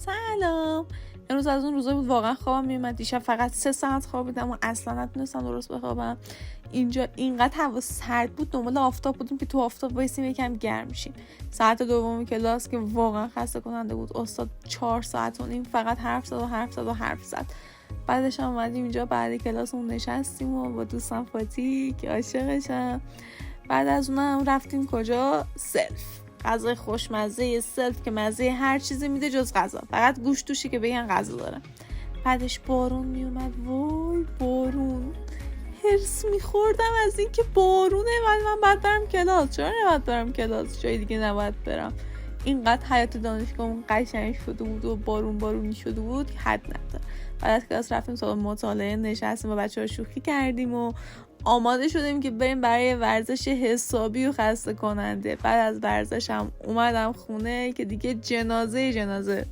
سلام. امروز از اون روزا بود واقعا خوابم میومد. دیشب فقط 3 ساعت خوابیدم و اصلا نتونستم درست بخوابم. اینجا اینقدر هوا سرد بود، دنبال آفتاب بودیم که تو آفتاب وایسیم یکم گرم میشیم. ساعت دوم کلاس که واقعا خسته کننده بود. استاد 4 ساعت و نیم فقط حرف زد. بعدش هم اومدیم اینجا بعد کلاسمون نشستیم و با دوستم فاتی که عاشقشم. بعد از اونم رفتیم کجا؟ سلف. غذای خوشمزه سلف که مزه هر چیزی میده جز غذا، فقط گوش توشی که بگن غذا داره. بعدش بارون میومد. وای بارون، هرس میخوردم از این که بارونه ولی من باید برم کلاس. چرا نباید برم کلاس؟ جای دیگه نباید برم. اینقدر حیات دانشگاهمون قشنگ شده بود و بارونی شده بود که حد نداره. بعد از کلاس رفتیم سالن مطالعه، نشستیم با بچه‌ها شوخی کردیم و آماده شدیم که بریم برای ورزش حسابی و خسته کننده. بعد از ورزش هم اومدم خونه که دیگه جنازه